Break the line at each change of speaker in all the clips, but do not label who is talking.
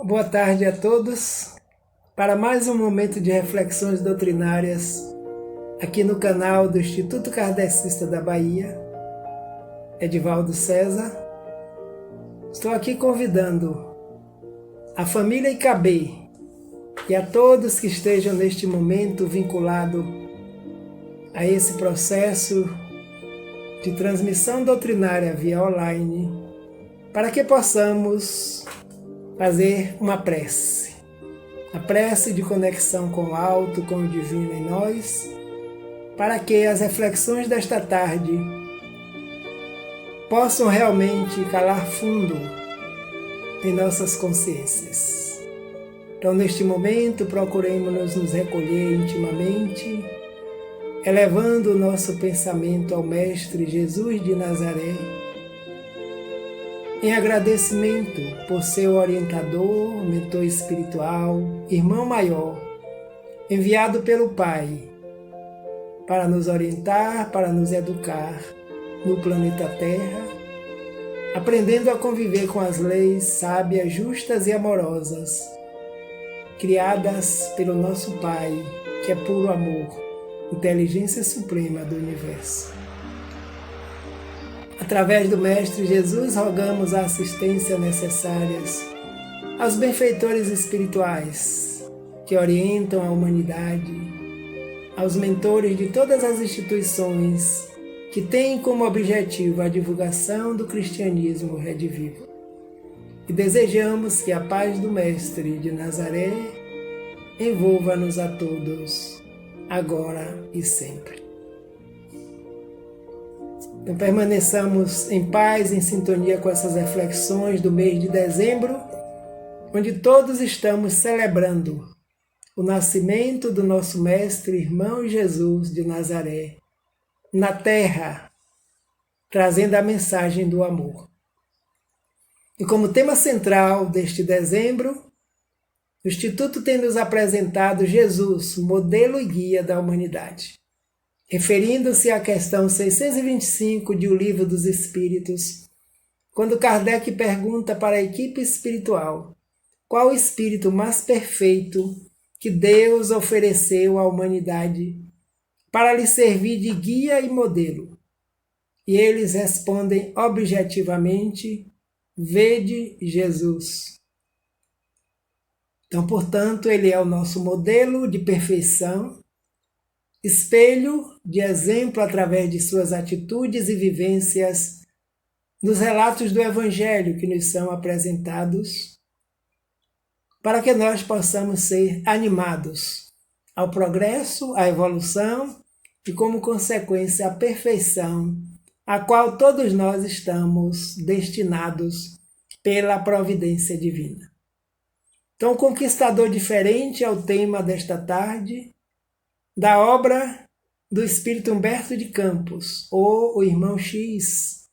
Boa tarde a todos para mais um momento de reflexões doutrinárias aqui no canal do Instituto Kardecista da Bahia, Edivaldo César. Estou aqui convidando a família IKB e a todos que estejam neste momento vinculados a esse processo de transmissão doutrinária via online, para que possamos fazer uma prece. A prece de conexão com o alto, com o divino em nós, para que as reflexões desta tarde possam realmente calar fundo em nossas consciências. Então, neste momento, procuremos nos recolher intimamente, elevando o nosso pensamento ao Mestre Jesus de Nazaré, em agradecimento por ser o orientador, mentor espiritual, irmão maior, enviado pelo Pai, para nos orientar, para nos educar no planeta Terra, aprendendo a conviver com as leis sábias, justas e amorosas, criadas pelo nosso Pai, que é puro amor, inteligência suprema do universo. Através do Mestre Jesus, rogamos a assistência necessária aos benfeitores espirituais que orientam a humanidade, aos mentores de todas as instituições que têm como objetivo a divulgação do cristianismo redivivo. E desejamos que a paz do Mestre de Nazaré envolva-nos a todos, agora e sempre. Então, permaneçamos em paz, em sintonia com essas reflexões do mês de dezembro, onde todos estamos celebrando o nascimento do nosso Mestre, irmão Jesus de Nazaré, na Terra, trazendo a mensagem do amor. E como tema central deste dezembro, o Instituto tem nos apresentado Jesus, modelo e guia da humanidade. Referindo-se à questão 625 de O Livro dos Espíritos, quando Kardec pergunta para a equipe espiritual qual o espírito mais perfeito que Deus ofereceu à humanidade para lhe servir de guia e modelo. E eles respondem objetivamente: vede Jesus. Então, portanto, ele é o nosso modelo de perfeição, espelho de exemplo através de suas atitudes e vivências nos relatos do Evangelho que nos são apresentados, para que nós possamos ser animados ao progresso, à evolução e, como consequência, à perfeição, a qual todos nós estamos destinados pela providência divina. Então, o Conquistador Diferente é o tema desta tarde, da obra do Espírito Humberto de Campos, ou o Irmão X,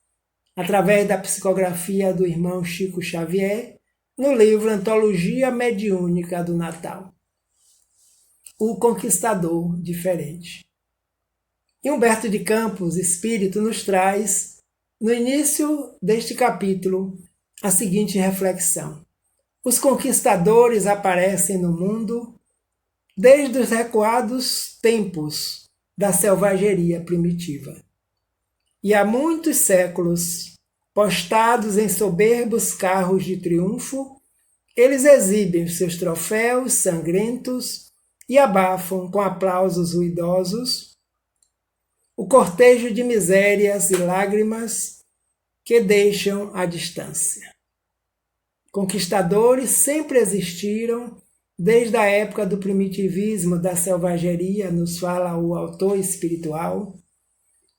através da psicografia do Irmão Chico Xavier, no livro Antologia Mediúnica do Natal. O Conquistador Diferente. E Humberto de Campos, Espírito, nos traz, no início deste capítulo, a seguinte reflexão. Os conquistadores aparecem no mundo desde os recuados tempos da selvageria primitiva. E há muitos séculos, postados em soberbos carros de triunfo, eles exibem os seus troféus sangrentos e abafam com aplausos ruidosos o cortejo de misérias e lágrimas que deixam à distância. Conquistadores sempre existiram desde a época do primitivismo, da selvageria, nos fala o autor espiritual,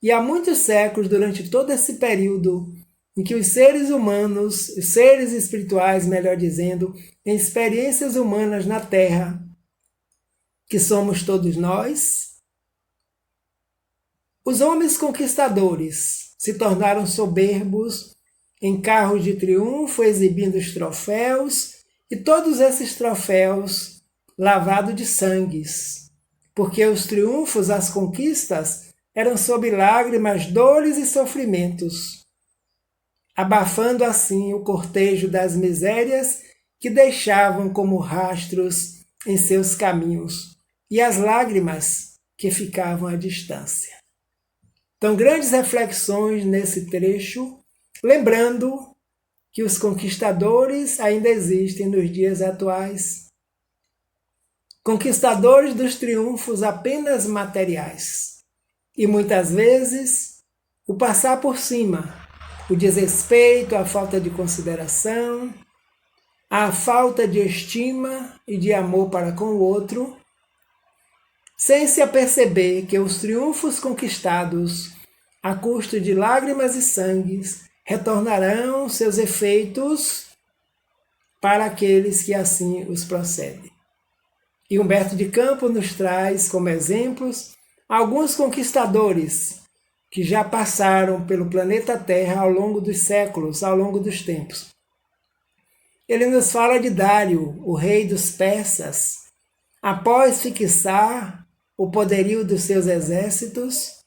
e há muitos séculos, durante todo esse período, em que os seres humanos, os seres espirituais, melhor dizendo, em experiências humanas na Terra, que somos todos nós, os homens conquistadores se tornaram soberbos em carros de triunfo, exibindo os troféus, e todos esses troféus lavados de sangues, porque os triunfos, as conquistas, eram sob lágrimas, dores e sofrimentos, abafando assim o cortejo das misérias que deixavam como rastros em seus caminhos, e as lágrimas que ficavam à distância. Então, grandes reflexões nesse trecho, lembrando que os conquistadores ainda existem nos dias atuais. Conquistadores dos triunfos apenas materiais. E muitas vezes, o passar por cima, o desrespeito, a falta de consideração, a falta de estima e de amor para com o outro, sem se aperceber que os triunfos conquistados a custo de lágrimas e sangues retornarão seus efeitos para aqueles que assim os procedem. E Humberto de Campos nos traz como exemplos alguns conquistadores que já passaram pelo planeta Terra ao longo dos séculos, ao longo dos tempos. Ele nos fala de Dário, o rei dos persas, após fixar o poderio dos seus exércitos,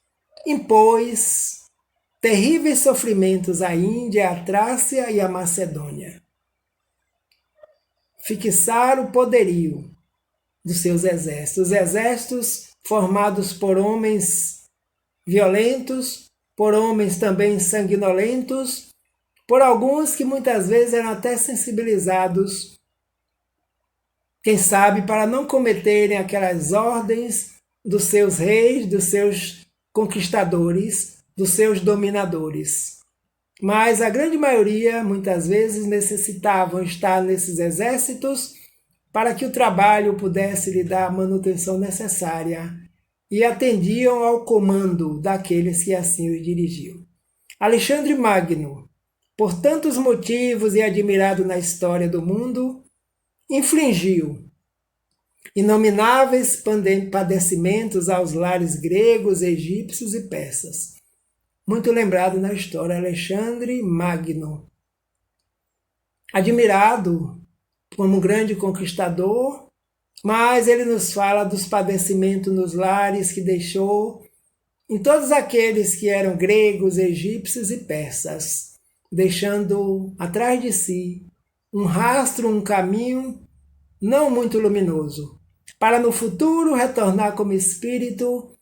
impôs terríveis sofrimentos à Índia, à Trácia e à Macedônia. Fixar o poderio dos seus exércitos, os exércitos formados por homens violentos, por homens também sanguinolentos, por alguns que muitas vezes eram até sensibilizados, quem sabe, para não cometerem aquelas ordens dos seus reis, dos seus conquistadores, dos seus dominadores. Mas a grande maioria, muitas vezes, necessitavam estar nesses exércitos para que o trabalho pudesse lhe dar a manutenção necessária e atendiam ao comando daqueles que assim os dirigiam. Alexandre Magno, por tantos motivos e admirado na história do mundo, infligiu inomináveis padecimentos aos lares gregos, egípcios e persas. Muito lembrado na história, Alexandre Magno. Admirado como um grande conquistador, mas ele nos fala dos padecimentos nos lares que deixou em todos aqueles que eram gregos, egípcios e persas, deixando atrás de si um rastro, um caminho não muito luminoso, para no futuro retornar como espírito,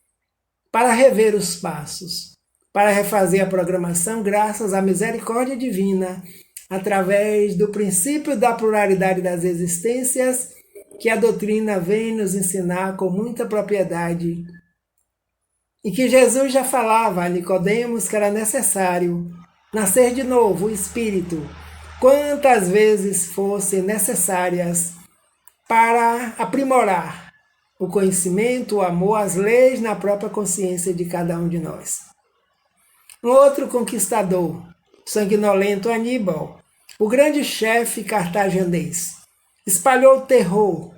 para rever os passos, para refazer a programação graças à misericórdia divina, através do princípio da pluralidade das existências, que a doutrina vem nos ensinar com muita propriedade, e que Jesus já falava a Nicodemos que era necessário nascer de novo, o espírito, quantas vezes fossem necessárias para aprimorar o conhecimento, o amor, as leis na própria consciência de cada um de nós. Um outro conquistador, sanguinolento Aníbal, o grande chefe cartaginês, espalhou o terror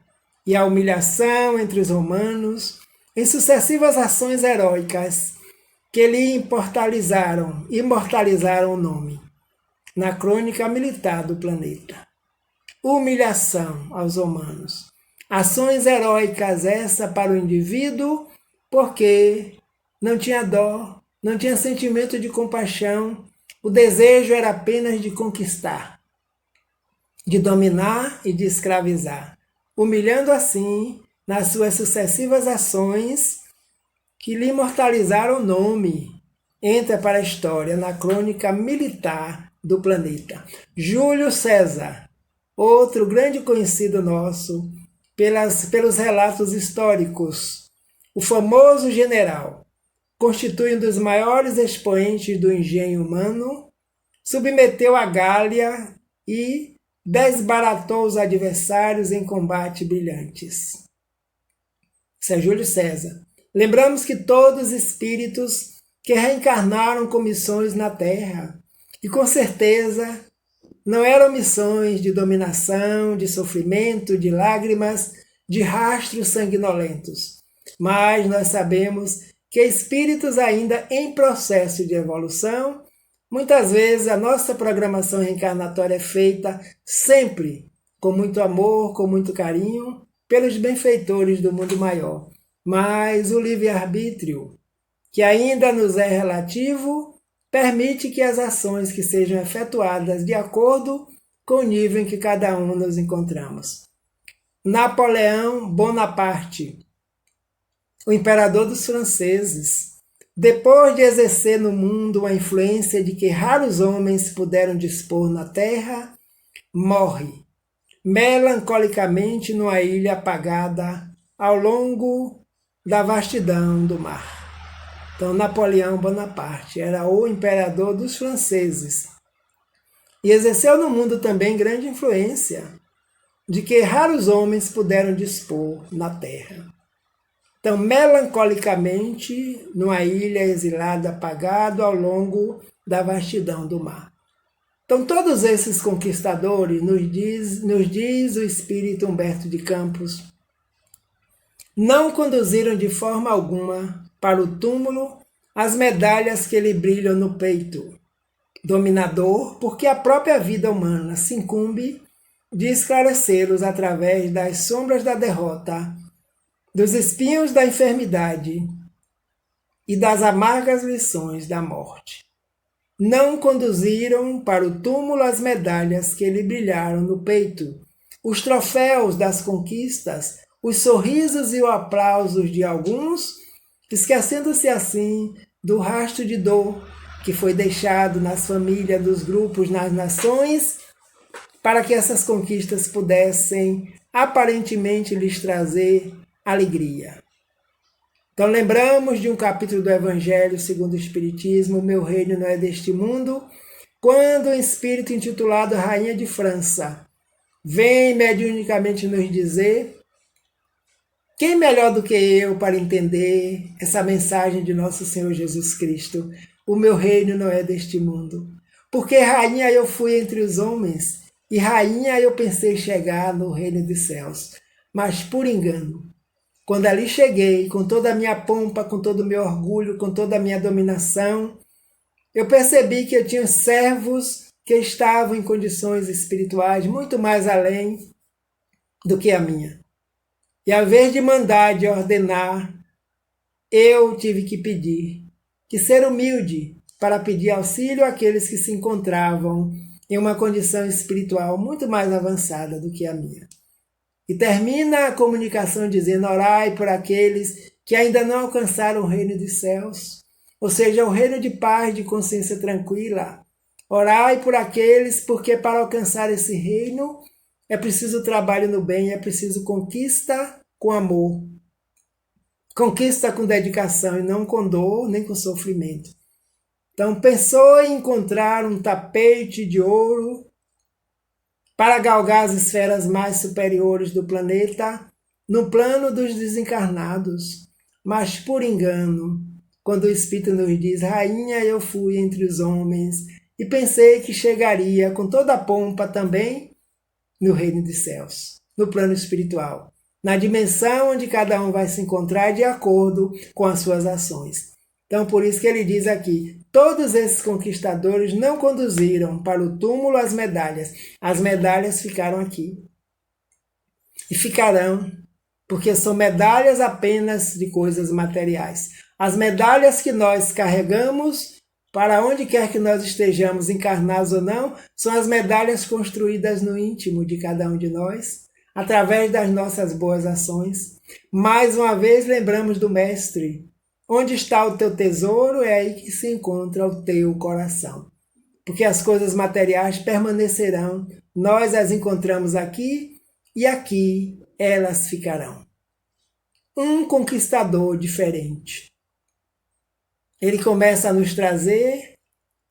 e a humilhação entre os romanos em sucessivas ações heróicas que lhe imortalizaram o nome na crônica militar do planeta. Humilhação aos romanos. Ações heróicas essa para o indivíduo, porque não tinha dó, não tinha sentimento de compaixão, o desejo era apenas de conquistar, de dominar e de escravizar, humilhando assim nas suas sucessivas ações que lhe imortalizaram o nome. Entra para a história na crônica militar do planeta. Júlio César, outro grande conhecido nosso pelos relatos históricos, o famoso general, constitui um dos maiores expoentes do engenho humano, submeteu a Gália e desbaratou os adversários em combate brilhantes. Isso é Júlio César. Lembramos que todos espíritos que reencarnaram com missões na Terra, e com certeza não eram missões de dominação, de sofrimento, de lágrimas, de rastros sanguinolentos, mas nós sabemos que espíritos ainda em processo de evolução, muitas vezes a nossa programação reencarnatória é feita sempre com muito amor, com muito carinho, pelos benfeitores do mundo maior. Mas o livre-arbítrio, que ainda nos é relativo, permite que as ações que sejam efetuadas de acordo com o nível em que cada um nos encontramos. Napoleão Bonaparte, o imperador dos franceses, depois de exercer no mundo uma influência de que raros homens puderam dispor na terra, morre melancolicamente numa ilha apagada ao longo da vastidão do mar. Então, Napoleão Bonaparte era o imperador dos franceses e exerceu no mundo também grande influência de que raros homens puderam dispor na terra. Então, melancolicamente, numa ilha exilada, apagado ao longo da vastidão do mar. Então, todos esses conquistadores, nos diz o espírito Humberto de Campos, não conduziram de forma alguma para o túmulo as medalhas que lhe brilham no peito. Dominador, porque a própria vida humana se incumbe de esclarecê-los através das sombras da derrota, dos espinhos da enfermidade e das amargas lições da morte. Não conduziram para o túmulo as medalhas que lhe brilharam no peito, os troféus das conquistas, os sorrisos e os aplausos de alguns, esquecendo-se assim do rastro de dor que foi deixado nas famílias, dos grupos, nas nações, para que essas conquistas pudessem aparentemente lhes trazer alegria. Então lembramos de um capítulo do Evangelho segundo o Espiritismo, o meu reino não é deste mundo, quando um espírito intitulado Rainha de França vem mediunicamente nos dizer: quem melhor do que eu para entender essa mensagem de nosso Senhor Jesus Cristo? O meu reino não é deste mundo. Porque rainha eu fui entre os homens, e rainha eu pensei chegar no reino dos céus. Mas por engano, quando ali cheguei, com toda a minha pompa, com todo o meu orgulho, com toda a minha dominação, eu percebi que eu tinha servos que estavam em condições espirituais muito mais além do que a minha. E ao invés de mandar, de ordenar, eu tive que pedir, que ser humilde para pedir auxílio àqueles que se encontravam em uma condição espiritual muito mais avançada do que a minha. E termina a comunicação dizendo: orai por aqueles que ainda não alcançaram o reino dos céus, ou seja, o reino de paz, de consciência tranquila. Orai por aqueles, porque para alcançar esse reino é preciso trabalho no bem, é preciso conquista com amor. Conquista com dedicação e não com dor nem com sofrimento. Então pensou em encontrar um tapete de ouro para galgar as esferas mais superiores do planeta no plano dos desencarnados. Mas por engano, quando o Espírito nos diz: rainha eu fui entre os homens, e pensei que chegaria com toda a pompa também no reino dos céus, no plano espiritual, na dimensão onde cada um vai se encontrar de acordo com as suas ações. Então, por isso que ele diz aqui: todos esses conquistadores não conduziram para o túmulo as medalhas ficaram aqui. E ficarão, porque são medalhas apenas de coisas materiais. As medalhas que nós carregamos, para onde quer que nós estejamos, encarnados ou não, são as medalhas construídas no íntimo de cada um de nós, através das nossas boas ações. Mais uma vez lembramos do Mestre: onde está o teu tesouro, é aí que se encontra o teu coração. Porque as coisas materiais permanecerão, nós as encontramos aqui e aqui elas ficarão. Um conquistador diferente. Ele começa a nos trazer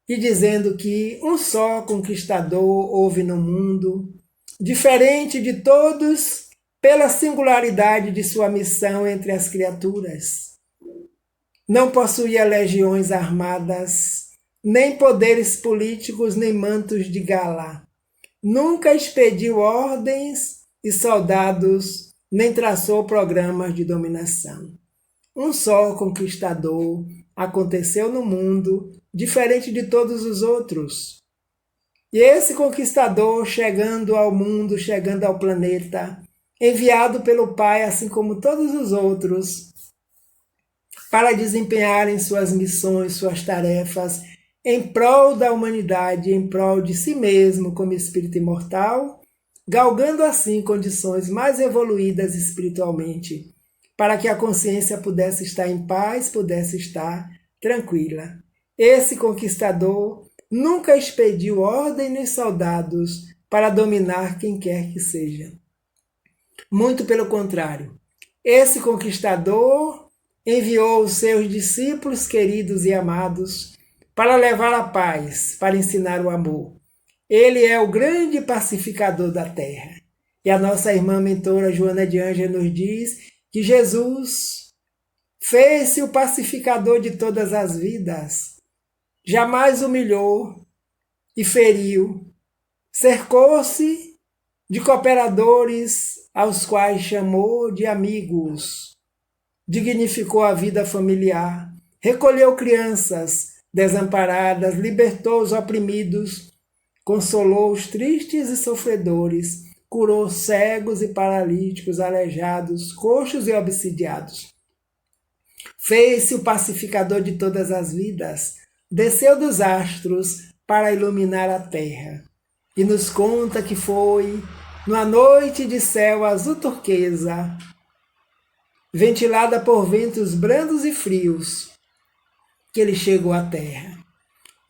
e dizendo que um só conquistador houve no mundo, diferente de todos pela singularidade de sua missão entre as criaturas. Não possuía legiões armadas, nem poderes políticos, nem mantos de gala. Nunca expediu ordens e soldados, nem traçou programas de dominação. Um só conquistador aconteceu no mundo, diferente de todos os outros. E esse conquistador, chegando ao mundo, chegando ao planeta, enviado pelo Pai, assim como todos os outros, para desempenharem suas missões, suas tarefas, em prol da humanidade, em prol de si mesmo como espírito imortal, galgando assim condições mais evoluídas espiritualmente, para que a consciência pudesse estar em paz, pudesse estar tranquila. Esse conquistador nunca expediu ordem nos soldados para dominar quem quer que seja. Muito pelo contrário, esse conquistador enviou os seus discípulos queridos e amados para levar a paz, para ensinar o amor. Ele é o grande pacificador da terra. E a nossa irmã mentora Joana de Ângeles nos diz que Jesus fez-se o pacificador de todas as vidas. Jamais humilhou e feriu. Cercou-se de cooperadores aos quais chamou de amigos. Dignificou a vida familiar. Recolheu crianças desamparadas, libertou os oprimidos, consolou os tristes e sofredores, curou cegos e paralíticos, aleijados, coxos e obsidiados. Fez-se o pacificador de todas as vidas, desceu dos astros para iluminar a terra. E nos conta que foi, numa noite de céu azul turquesa, ventilada por ventos brandos e frios, que ele chegou à terra.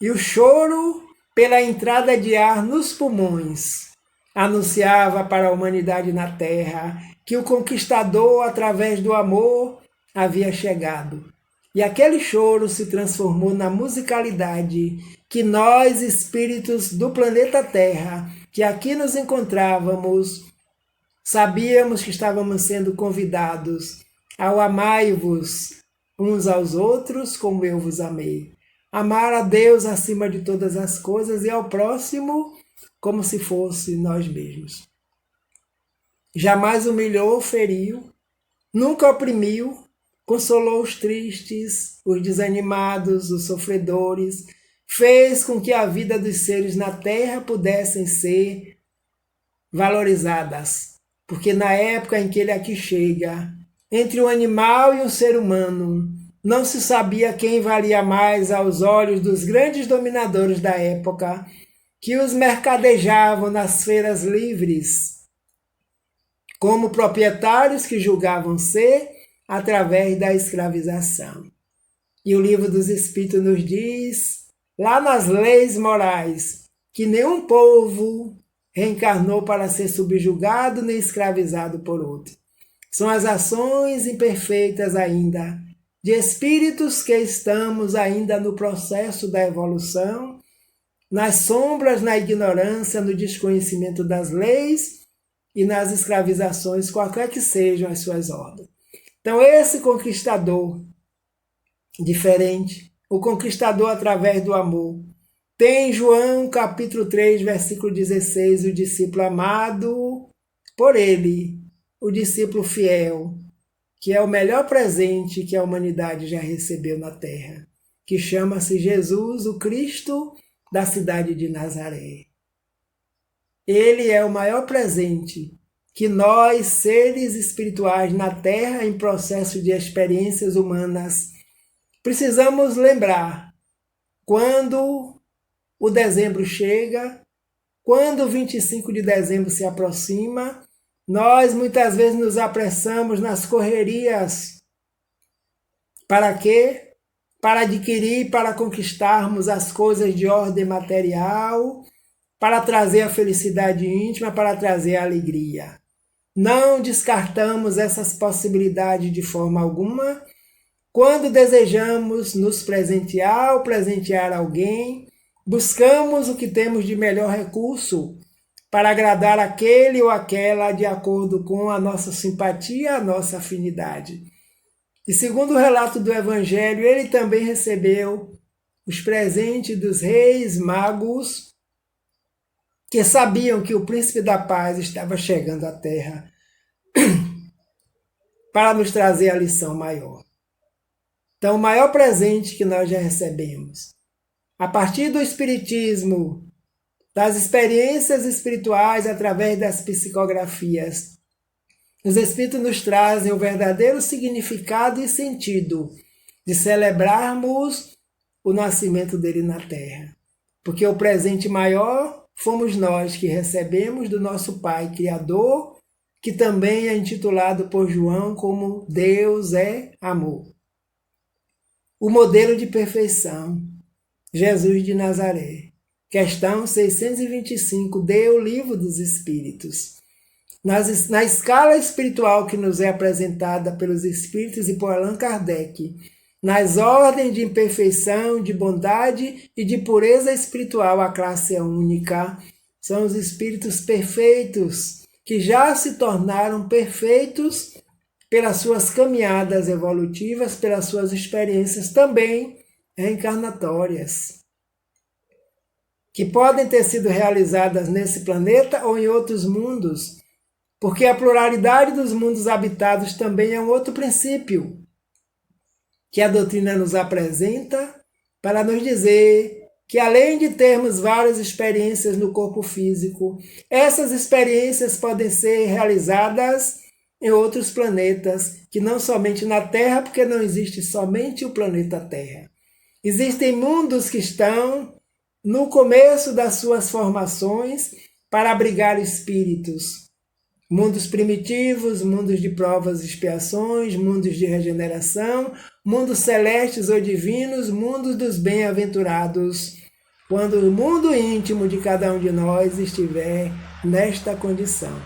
E o choro pela entrada de ar nos pulmões anunciava para a humanidade na terra que o conquistador, através do amor, havia chegado. E aquele choro se transformou na musicalidade que nós, espíritos do planeta Terra, que aqui nos encontrávamos, sabíamos que estávamos sendo convidados ao amai-vos uns aos outros como eu vos amei. Amar a Deus acima de todas as coisas e ao próximo como se fosse nós mesmos. Jamais humilhou, feriu, nunca oprimiu, consolou os tristes, os desanimados, os sofredores, fez com que a vida dos seres na terra pudessem ser valorizadas, porque na época em que ele aqui chega, entre um animal e um ser humano, não se sabia quem valia mais aos olhos dos grandes dominadores da época, que os mercadejavam nas feiras livres, como proprietários que julgavam ser através da escravização. E o Livro dos Espíritos nos diz, lá nas leis morais, que nenhum povo reencarnou para ser subjugado nem escravizado por outro. São as ações imperfeitas ainda, de espíritos que estamos ainda no processo da evolução, nas sombras, na ignorância, no desconhecimento das leis e nas escravizações, qualquer que sejam as suas ordens. Então, esse conquistador diferente, o conquistador através do amor, tem em João capítulo 3, versículo 16, o discípulo amado por ele, o discípulo fiel, que é o melhor presente que a humanidade já recebeu na terra, que chama-se Jesus, o Cristo da cidade de Nazaré. Ele é o maior presente que nós, seres espirituais na Terra, em processo de experiências humanas, precisamos lembrar quando o dezembro chega, quando o 25 de dezembro se aproxima, nós muitas vezes nos apressamos nas correrias. Para quê? Para adquirir, para conquistarmos as coisas de ordem material, para trazer a felicidade íntima, para trazer a alegria. Não descartamos essas possibilidades de forma alguma. Quando desejamos nos presentear ou presentear alguém, buscamos o que temos de melhor recurso para agradar aquele ou aquela de acordo com a nossa simpatia, a nossa afinidade. E segundo o relato do Evangelho, ele também recebeu os presentes dos reis magos, que sabiam que o príncipe da paz estava chegando à terra para nos trazer a lição maior. Então, o maior presente que nós já recebemos, a partir do Espiritismo, das experiências espirituais através das psicografias, os Espíritos nos trazem o verdadeiro significado e sentido de celebrarmos o nascimento dele na terra. Porque o presente maior fomos nós que recebemos do nosso Pai Criador, que também é intitulado por João como Deus é amor. O modelo de perfeição, Jesus de Nazaré. Questão 625 do Livro dos Espíritos. Na escala espiritual que nos é apresentada pelos Espíritos e por Allan Kardec, nas ordens de imperfeição, de bondade e de pureza espiritual, a classe é única. São os Espíritos perfeitos, que já se tornaram perfeitos pelas suas caminhadas evolutivas, pelas suas experiências também reencarnatórias, que podem ter sido realizadas nesse planeta ou em outros mundos, porque a pluralidade dos mundos habitados também é um outro princípio que a doutrina nos apresenta para nos dizer que, além de termos várias experiências no corpo físico, essas experiências podem ser realizadas em outros planetas, que não somente na Terra, porque não existe somente o planeta Terra. Existem mundos que estão no começo das suas formações para abrigar espíritos. Mundos primitivos, mundos de provas e expiações, mundos de regeneração, mundos celestes ou divinos, mundos dos bem-aventurados, quando o mundo íntimo de cada um de nós estiver nesta condição.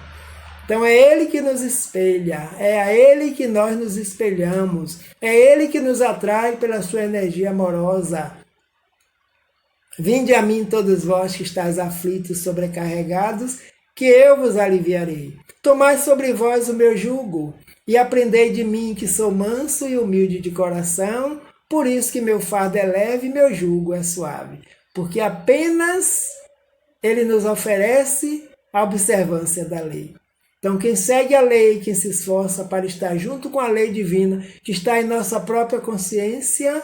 Então é Ele que nos espelha, é a Ele que nós nos espelhamos, é Ele que nos atrai pela sua energia amorosa. Vinde a mim todos vós que estáis aflitos, sobrecarregados, que eu vos aliviarei. Tomai sobre vós o meu jugo, e aprendei de mim, que sou manso e humilde de coração, por isso que meu fardo é leve e meu jugo é suave. Porque apenas Ele nos oferece a observância da lei. Então, quem segue a lei, quem se esforça para estar junto com a lei divina, que está em nossa própria consciência,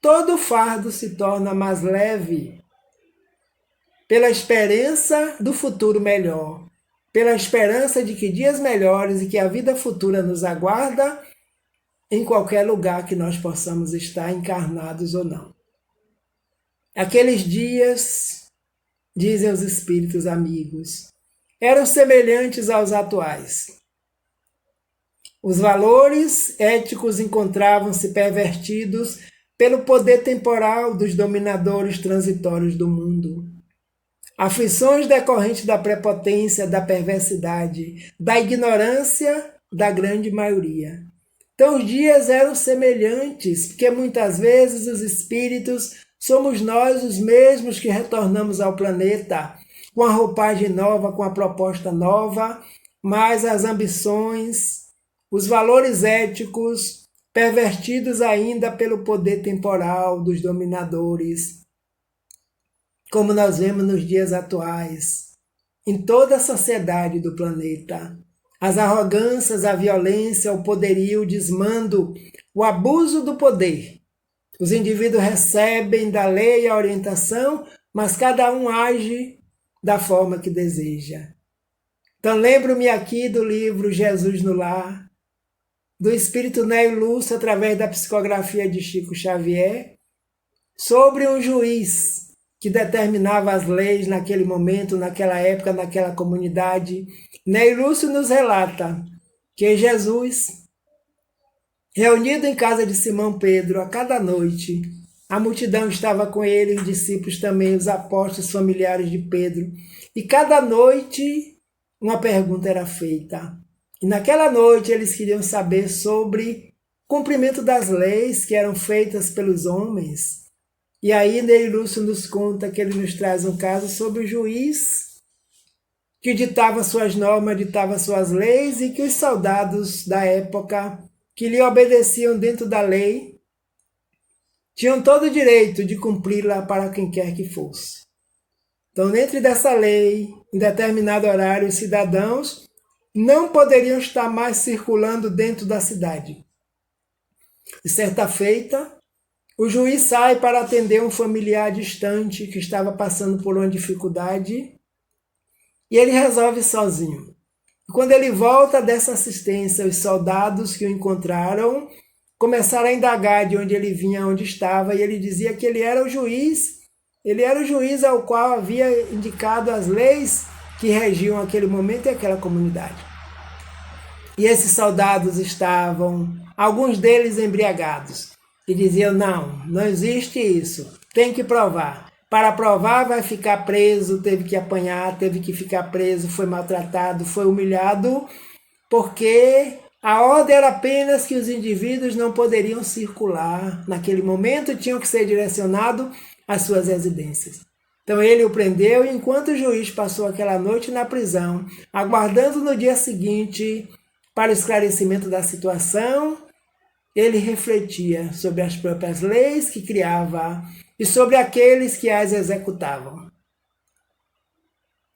todo fardo se torna mais leve. Pela esperança do futuro melhor, pela esperança de que dias melhores e que a vida futura nos aguarda em qualquer lugar que nós possamos estar encarnados ou não. Aqueles dias, dizem os espíritos amigos, eram semelhantes aos atuais. Os valores éticos encontravam-se pervertidos pelo poder temporal dos dominadores transitórios do mundo. Aflições decorrentes da prepotência, da perversidade, da ignorância da grande maioria. Então os dias eram semelhantes, porque muitas vezes os espíritos somos nós os mesmos que retornamos ao planeta com a roupagem nova, com a proposta nova, mas as ambições, os valores éticos pervertidos ainda pelo poder temporal dos dominadores, como nós vemos nos dias atuais, em toda a sociedade do planeta. As arrogâncias, a violência, o poderio, o desmando, o abuso do poder. Os indivíduos recebem da lei a orientação, mas cada um age da forma que deseja. Então lembro-me aqui do livro Jesus no Lar, do Espírito Nélio Lúcio, através da psicografia de Chico Xavier, sobre um juiz que determinava as leis naquele momento, naquela época, naquela comunidade. Nélio Lúcio nos relata que Jesus, reunido em casa de Simão Pedro, a cada noite, a multidão estava com ele, os discípulos também, os apóstolos familiares de Pedro, e cada noite uma pergunta era feita. E naquela noite eles queriam saber sobre o cumprimento das leis que eram feitas pelos homens. E aí Nélio Lúcio nos conta que ele nos traz um caso sobre o juiz que ditava suas normas, ditava suas leis, e que os soldados da época que lhe obedeciam dentro da lei tinham todo o direito de cumpri-la para quem quer que fosse. Então, dentro dessa lei, em determinado horário, os cidadãos não poderiam estar mais circulando dentro da cidade. E certa feita, o juiz sai para atender um familiar distante que estava passando por uma dificuldade, e ele resolve sozinho. E quando ele volta dessa assistência, os soldados que o encontraram começaram a indagar de onde ele vinha, onde estava, e ele dizia que ele era o juiz ao qual havia indicado as leis que regiam aquele momento e aquela comunidade. E esses soldados estavam, alguns deles embriagados, e diziam, não existe isso, tem que provar. Para provar vai ficar preso, teve que apanhar, teve que ficar preso, foi maltratado, foi humilhado, porque a ordem era apenas que os indivíduos não poderiam circular. Naquele momento tinham que ser direcionados às suas residências. Então ele o prendeu e enquanto o juiz passou aquela noite na prisão, aguardando no dia seguinte para o esclarecimento da situação, ele refletia sobre as próprias leis que criava e sobre aqueles que as executavam.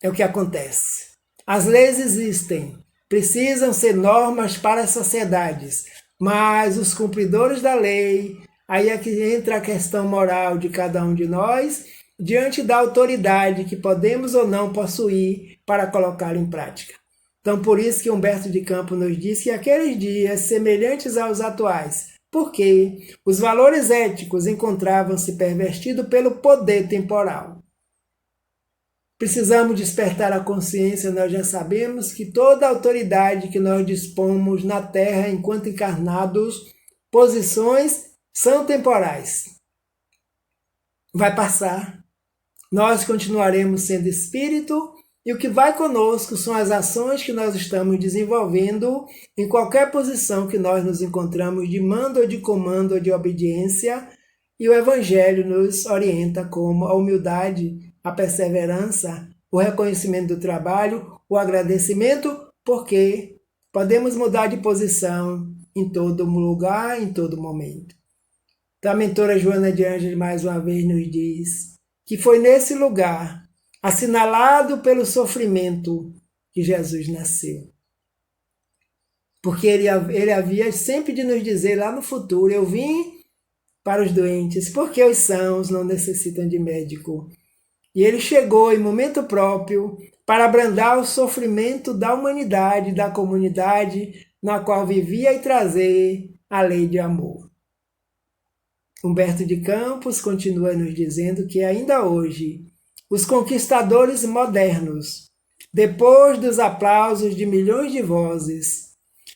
É o que acontece. As leis existem, precisam ser normas para as sociedades, mas os cumpridores da lei, aí é que entra a questão moral de cada um de nós, diante da autoridade que podemos ou não possuir para colocar em prática. Então, por isso que Humberto de Campos nos diz que aqueles dias semelhantes aos atuais, porque os valores éticos encontravam-se pervertidos pelo poder temporal. Precisamos despertar a consciência, nós já sabemos que toda a autoridade que nós dispomos na Terra enquanto encarnados, posições são temporais. Vai passar. Nós continuaremos sendo espírito e o que vai conosco são as ações que nós estamos desenvolvendo em qualquer posição que nós nos encontramos de mando ou de comando ou de obediência. E o Evangelho nos orienta como a humildade, a perseverança, o reconhecimento do trabalho, o agradecimento, porque podemos mudar de posição em todo lugar, em todo momento. Então a mentora Joana de Ângeles mais uma vez nos diz que foi nesse lugar, assinalado pelo sofrimento, que Jesus nasceu. Porque ele havia sempre de nos dizer lá no futuro, eu vim para os doentes, porque os sãos não necessitam de médico. E ele chegou em momento próprio para abrandar o sofrimento da humanidade, da comunidade na qual vivia e trazer a lei de amor. Humberto de Campos continua nos dizendo que ainda hoje, os conquistadores modernos, depois dos aplausos de milhões de vozes,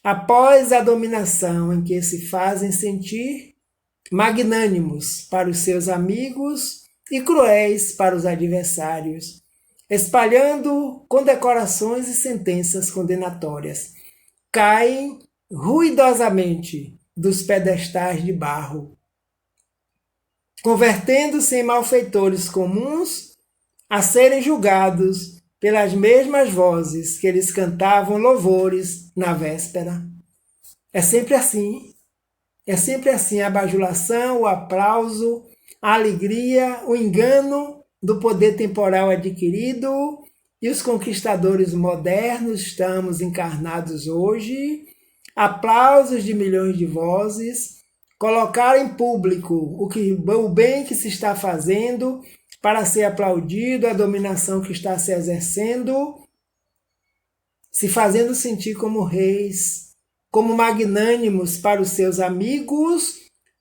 após a dominação em que se fazem sentir magnânimos para os seus amigos e cruéis para os adversários, espalhando condecorações e sentenças condenatórias, caem ruidosamente dos pedestais de barro, convertendo-se em malfeitores comuns a serem julgados pelas mesmas vozes que eles cantavam louvores na véspera. É sempre assim. É sempre assim a bajulação, o aplauso, a alegria, o engano do poder temporal adquirido e os conquistadores modernos estamos encarnados hoje, aplausos de milhões de vozes, colocar em público o bem que se está fazendo para ser aplaudido, a dominação que está se exercendo, se fazendo sentir como reis, como magnânimos para os seus amigos,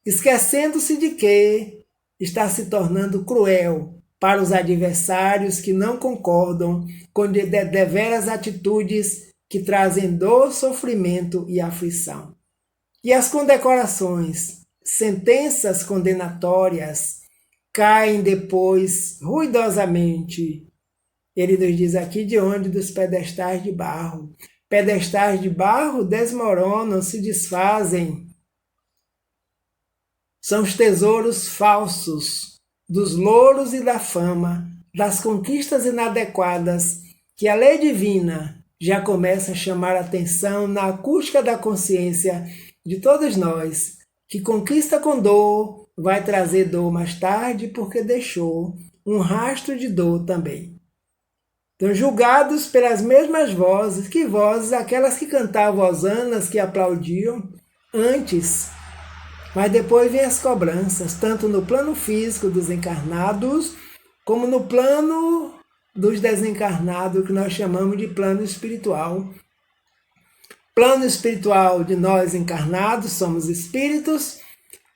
esquecendo-se de que está se tornando cruel para os adversários que não concordam com deveras atitudes que trazem dor, sofrimento e aflição. E as condecorações, sentenças condenatórias, caem depois ruidosamente. Ele nos diz aqui de onde? Dos pedestais de barro. Pedestais de barro desmoronam, se desfazem. São os tesouros falsos dos louros e da fama, das conquistas inadequadas, que a lei divina já começa a chamar a atenção na acústica da consciência de todos nós, que conquista com dor vai trazer dor mais tarde, porque deixou um rastro de dor também. Então, julgados pelas mesmas vozes, que vozes? Aquelas que cantavam hosanas, que aplaudiam antes. Mas depois vem as cobranças, tanto no plano físico dos encarnados, como no plano dos desencarnados, que nós chamamos de plano espiritual. Plano espiritual de nós encarnados, somos espíritos.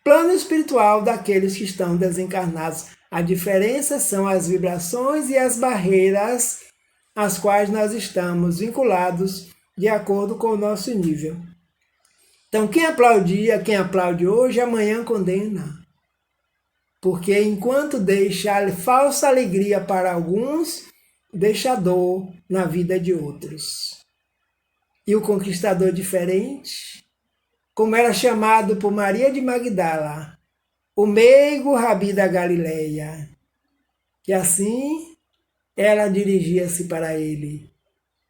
Plano espiritual daqueles que estão desencarnados. A diferença são as vibrações e as barreiras às quais nós estamos vinculados de acordo com o nosso nível. Então, quem aplaudia, quem aplaude hoje, amanhã condena. Porque enquanto deixa falsa alegria para alguns, deixa dor na vida de outros. E o conquistador diferente, como era chamado por Maria de Magdala, o meigo Rabi da Galileia, que assim ela dirigia-se para ele.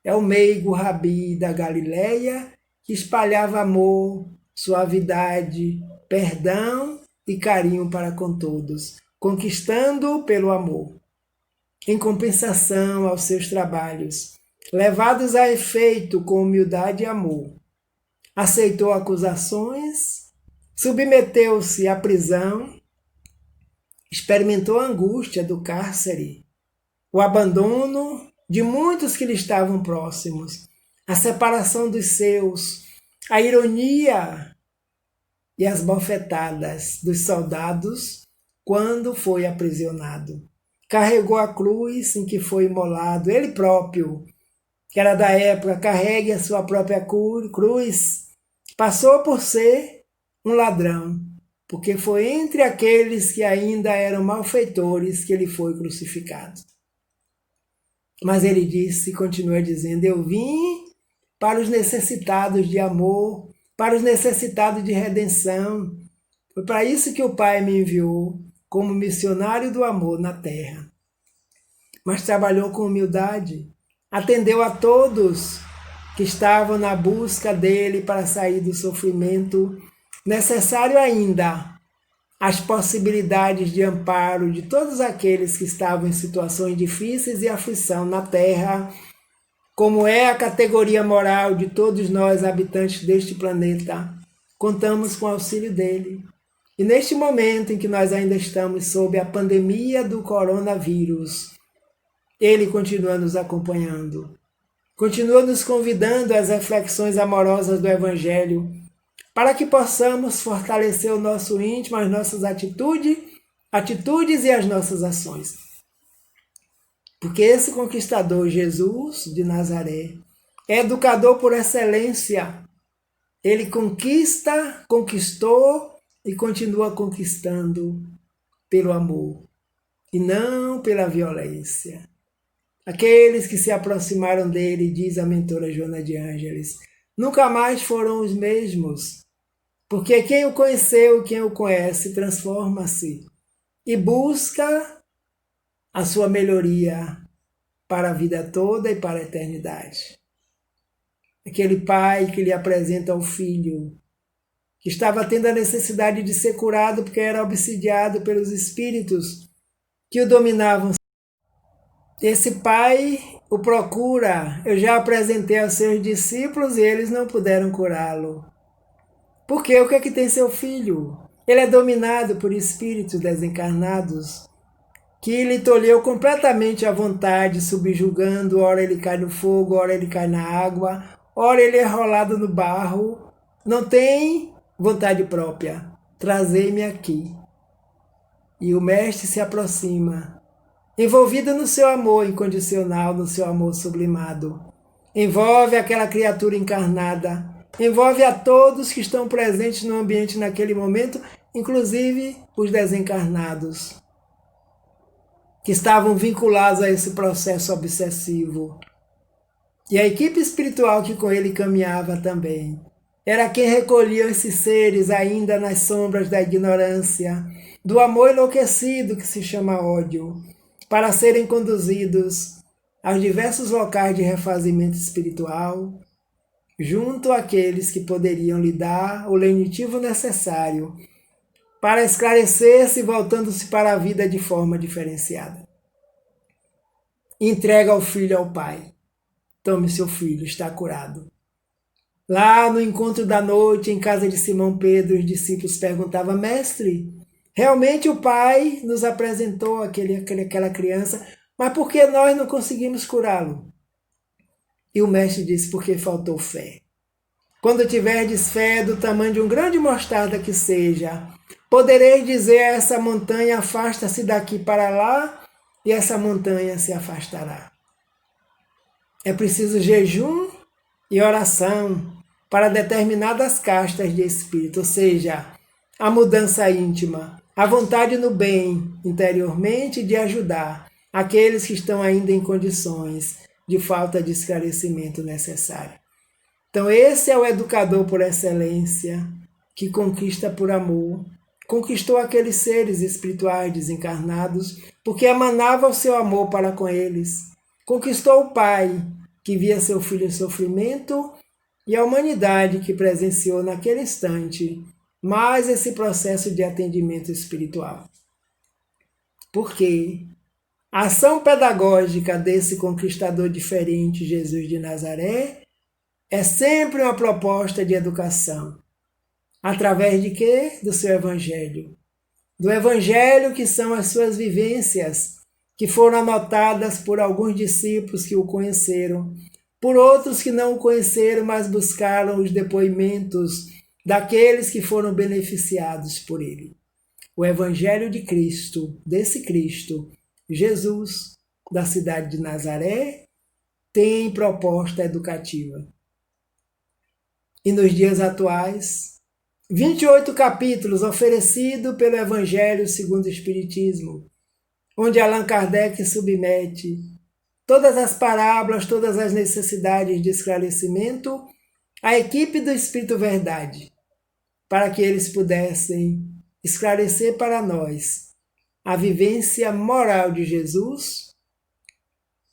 É o meigo Rabi da Galileia que espalhava amor, suavidade, perdão e carinho para com todos, conquistando pelo amor. Em compensação aos seus trabalhos, levados a efeito com humildade e amor, aceitou acusações, submeteu-se à prisão, experimentou a angústia do cárcere, o abandono de muitos que lhe estavam próximos, a separação dos seus, a ironia e as bofetadas dos soldados quando foi aprisionado. Carregou a cruz em que foi imolado, ele próprio, que era da época, carregue a sua própria cruz, passou por ser um ladrão, porque foi entre aqueles que ainda eram malfeitores que ele foi crucificado. Mas ele disse, continua dizendo, eu vim para os necessitados de amor, para os necessitados de redenção. Foi para isso que o Pai me enviou, como missionário do amor na terra. Mas trabalhou com humildade, atendeu a todos que estavam na busca dele para sair do sofrimento, necessário ainda as possibilidades de amparo de todos aqueles que estavam em situações difíceis e aflição na terra, como é a categoria moral de todos nós habitantes deste planeta. Contamos com o auxílio dele. E neste momento em que nós ainda estamos sob a pandemia do coronavírus, ele continua nos acompanhando, continua nos convidando às reflexões amorosas do Evangelho, para que possamos fortalecer o nosso íntimo, as nossas atitudes e as nossas ações. Porque esse conquistador, Jesus de Nazaré, é educador por excelência. Ele conquistou e continua conquistando pelo amor e não pela violência. Aqueles que se aproximaram dele, diz a mentora Joana de Ângeles, nunca mais foram os mesmos, porque quem o conheceu, quem o conhece, transforma-se e busca a sua melhoria para a vida toda e para a eternidade. Aquele pai que lhe apresenta o filho, que estava tendo a necessidade de ser curado porque era obsidiado pelos espíritos que o dominavam. Esse pai o procura, eu já apresentei aos seus discípulos e eles não puderam curá-lo. Por quê? O que é que tem seu filho? Ele é dominado por espíritos desencarnados que lhe tolheu completamente a vontade, subjugando, ora ele cai no fogo, ora ele cai na água, ora ele é rolado no barro, não tem vontade própria. Trazei-me aqui. E o mestre se aproxima, envolvido no seu amor incondicional, no seu amor sublimado. Envolve aquela criatura encarnada, envolve a todos que estão presentes no ambiente naquele momento, inclusive os desencarnados, que estavam vinculados a esse processo obsessivo. E a equipe espiritual que com ele caminhava também. Era quem recolhia esses seres ainda nas sombras da ignorância, do amor enlouquecido que se chama ódio, para serem conduzidos aos diversos locais de refazimento espiritual, junto àqueles que poderiam lhe dar o lenitivo necessário para esclarecer-se, voltando-se para a vida de forma diferenciada. Entrega o filho ao pai. Tome seu filho, está curado. Lá no encontro da noite, em casa de Simão Pedro, os discípulos perguntavam, mestre, realmente o pai nos apresentou aquela criança, mas por que nós não conseguimos curá-lo? E o mestre disse, porque faltou fé. quando tiverdes fé do tamanho de um grão de mostarda que seja, podereis dizer a essa montanha, afasta-se daqui para lá, e essa montanha se afastará. É preciso jejum e oração para determinadas castas de espírito, ou seja, a mudança íntima, a vontade no bem interiormente de ajudar aqueles que estão ainda em condições de falta de esclarecimento necessário. Então esse é o educador por excelência, que conquista por amor, conquistou aqueles seres espirituais desencarnados, porque emanava o seu amor para com eles. Conquistou o Pai, que via seu filho em sofrimento, e a humanidade que presenciou naquele instante mais esse processo de atendimento espiritual. Porque a ação pedagógica desse conquistador diferente, Jesus de Nazaré, é sempre uma proposta de educação. Através de quê? Do seu Evangelho. Do Evangelho que são as suas vivências, que foram anotadas por alguns discípulos que o conheceram, por outros que não o conheceram, mas buscaram os depoimentos daqueles que foram beneficiados por ele. O Evangelho de Cristo, desse Cristo, Jesus, da cidade de Nazaré, tem proposta educativa. E nos dias atuais, 28 capítulos oferecidos pelo Evangelho segundo o Espiritismo, onde Allan Kardec submete todas as parábolas, todas as necessidades de esclarecimento à equipe do Espírito Verdade, para que eles pudessem esclarecer para nós a vivência moral de Jesus,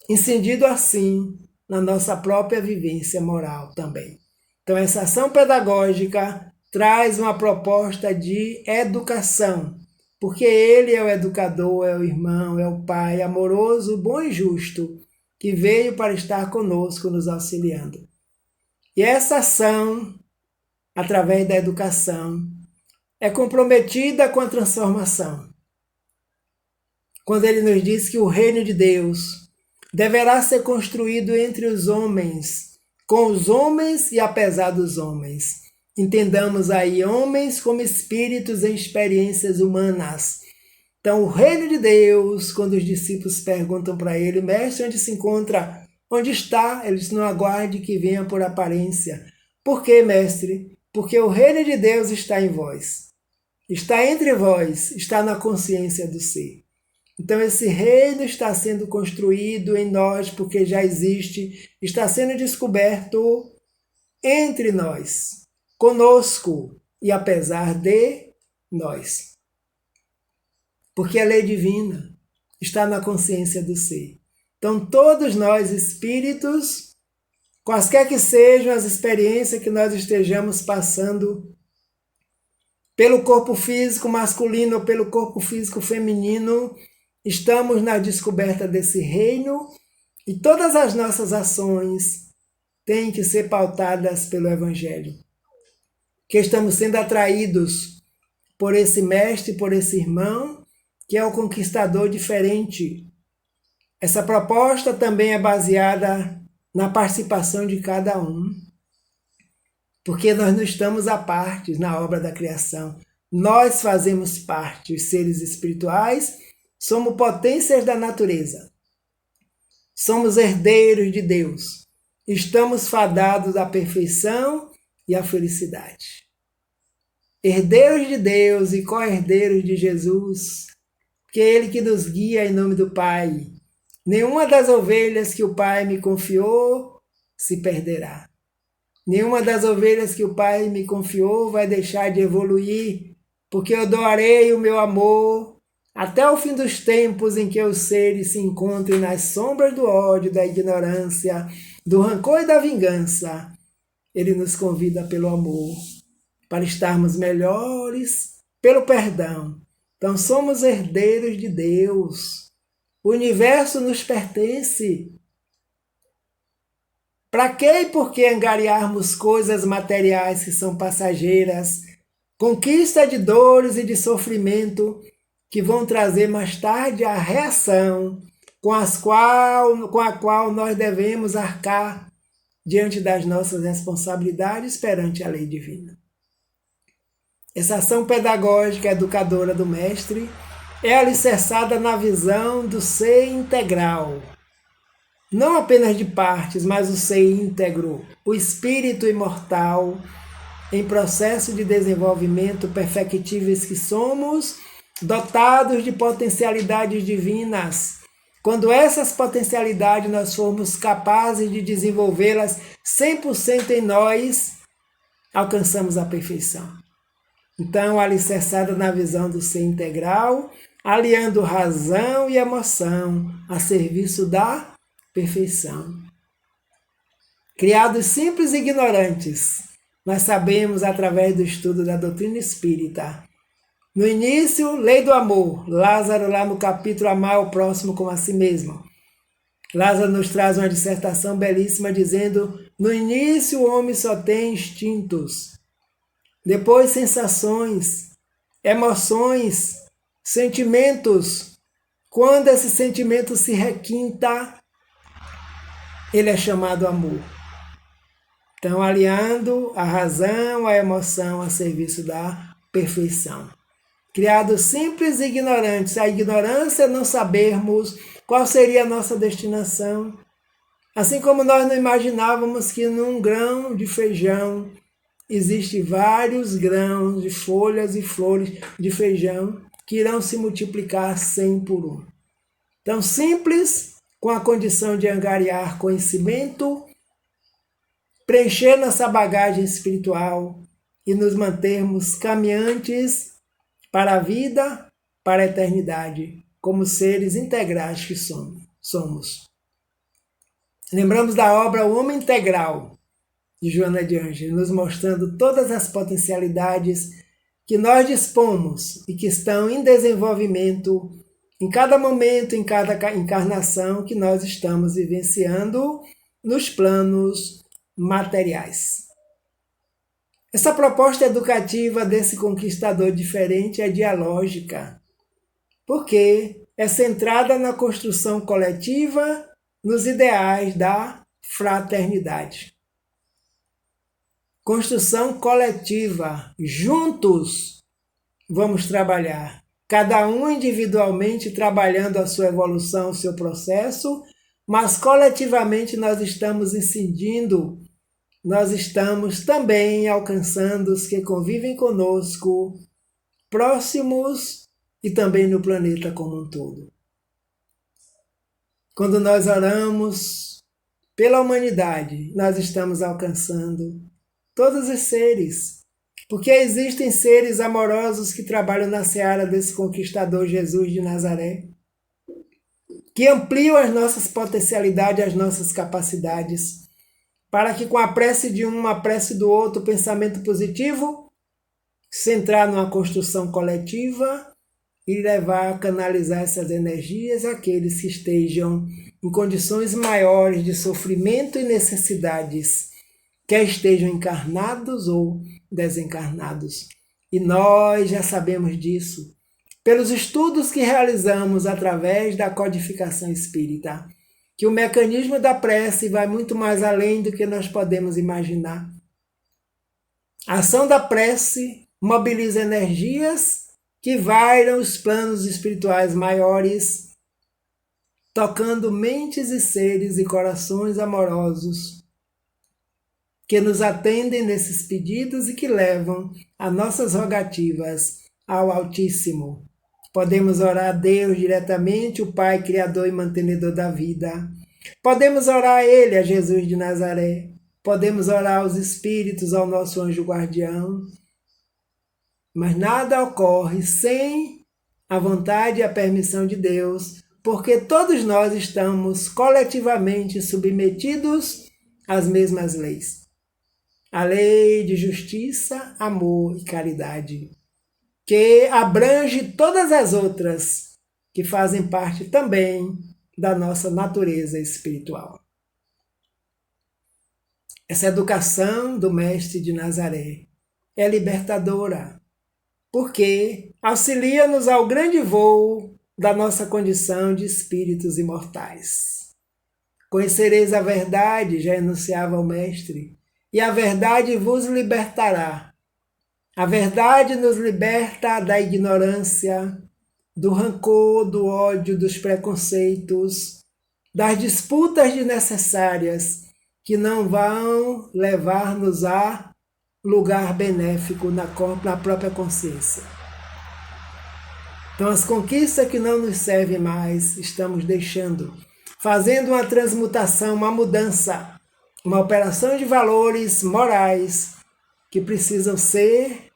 incidindo assim na nossa própria vivência moral também. Então essa ação pedagógica traz uma proposta de educação, porque ele é o educador, é o irmão, é o pai amoroso, bom e justo, que veio para estar conosco, nos auxiliando. E essa ação, através da educação, é comprometida com a transformação. Quando ele nos diz que o reino de Deus deverá ser construído entre os homens, com os homens e apesar dos homens. Entendamos aí homens como espíritos em experiências humanas. Então, o reino de Deus, quando os discípulos perguntam para ele, mestre, onde se encontra? Onde está? Ele diz, não aguarde que venha por aparência. Por quê, mestre? Porque o reino de Deus está em vós. Está entre vós, está na consciência do ser. Então, esse reino está sendo construído em nós, porque já existe, está sendo descoberto entre nós, conosco e apesar de nós. Porque a lei divina está na consciência do ser. Então, todos nós, espíritos, quaisquer que sejam as experiências que nós estejamos passando, pelo corpo físico masculino ou pelo corpo físico feminino, estamos na descoberta desse reino e todas as nossas ações têm que ser pautadas pelo Evangelho. Que estamos sendo atraídos por esse mestre, por esse irmão, que é o conquistador diferente. Essa proposta também é baseada na participação de cada um, porque nós não estamos à parte na obra da criação. Nós fazemos parte, os seres espirituais, somos potências da natureza. Somos herdeiros de Deus. Estamos fadados à perfeição e à felicidade. Herdeiros de Deus e co-herdeiros de Jesus, que é Ele que nos guia em nome do Pai. Nenhuma das ovelhas que o Pai me confiou se perderá. Nenhuma das ovelhas que o Pai me confiou vai deixar de evoluir, porque eu doarei o meu amor até o fim dos tempos em que os seres se encontrem nas sombras do ódio, da ignorância, do rancor e da vingança. Ele nos convida pelo amor, para estarmos melhores, pelo perdão. Então somos herdeiros de Deus. O universo nos pertence. Para que e por que angariarmos coisas materiais que são passageiras, conquista de dores e de sofrimento, que vão trazer mais tarde a reação com a qual nós devemos arcar diante das nossas responsabilidades perante a lei divina. Essa ação pedagógica educadora do Mestre é alicerçada na visão do ser integral, não apenas de partes, mas o ser íntegro, o espírito imortal, em processo de desenvolvimento perfectíveis que somos, dotados de potencialidades divinas. Quando essas potencialidades nós formos capazes de desenvolvê-las 100% em nós, alcançamos a perfeição. Então, alicerçada na visão do ser integral, aliando razão e emoção a serviço da perfeição. Criados simples e ignorantes, nós sabemos através do estudo da doutrina espírita. No início, lei do amor. Lázaro, lá no capítulo Amar o Próximo como a si mesmo. Lázaro nos traz uma dissertação belíssima dizendo: no início o homem só tem instintos, depois sensações, emoções, sentimentos. Quando esse sentimento se requinta, ele é chamado amor. Então, aliando a razão, a emoção a serviço da perfeição. Criados simples e ignorantes. A ignorância é não sabermos qual seria a nossa destinação. Assim como nós não imaginávamos que num grão de feijão existem vários grãos de folhas e flores de feijão que irão se multiplicar 100 por 1. Então, simples, com a condição de angariar conhecimento, preencher nossa bagagem espiritual e nos mantermos caminhantes para a vida, para a eternidade, como seres integrais que somos. Lembramos da obra O Homem Integral, de Joana de Ângeles, nos mostrando todas as potencialidades que nós dispomos e que estão em desenvolvimento em cada momento, em cada encarnação que nós estamos vivenciando nos planos materiais. Essa proposta educativa desse conquistador diferente é dialógica, porque é centrada na construção coletiva, nos ideais da fraternidade. Construção coletiva, juntos vamos trabalhar, cada um individualmente trabalhando a sua evolução, o seu processo, mas coletivamente nós estamos incidindo, nós estamos também alcançando os que convivem conosco, próximos e também no planeta como um todo. Quando nós oramos pela humanidade, nós estamos alcançando todos os seres, porque existem seres amorosos que trabalham na seara desse conquistador Jesus de Nazaré, que ampliam as nossas potencialidades, as nossas capacidades, para que com a prece de um, a prece do outro, o pensamento positivo, centrar numa construção coletiva e levar a canalizar essas energias àqueles que estejam em condições maiores de sofrimento e necessidades, quer estejam encarnados ou desencarnados. E nós já sabemos disso, pelos estudos que realizamos através da codificação espírita, que o mecanismo da prece vai muito mais além do que nós podemos imaginar. A ação da prece mobiliza energias que vairam os planos espirituais maiores, tocando mentes e seres e corações amorosos, que nos atendem nesses pedidos e que levam as nossas rogativas ao Altíssimo. Podemos orar a Deus diretamente, o Pai, Criador e Mantenedor da vida. Podemos orar a Ele, a Jesus de Nazaré. Podemos orar aos Espíritos, ao nosso anjo guardião. Mas nada ocorre sem a vontade e a permissão de Deus, porque todos nós estamos coletivamente submetidos às mesmas leis. A lei de justiça, amor e caridade, que abrange todas as outras que fazem parte também da nossa natureza espiritual. Essa educação do Mestre de Nazaré é libertadora, porque auxilia-nos ao grande voo da nossa condição de espíritos imortais. Conhecereis a verdade, já enunciava o Mestre, e a verdade vos libertará. A verdade nos liberta da ignorância, do rancor, do ódio, dos preconceitos, das disputas desnecessárias que não vão levar-nos a lugar benéfico na própria consciência. Então, as conquistas que não nos servem mais, estamos deixando, fazendo uma transmutação, uma mudança, uma operação de valores morais que precisam ser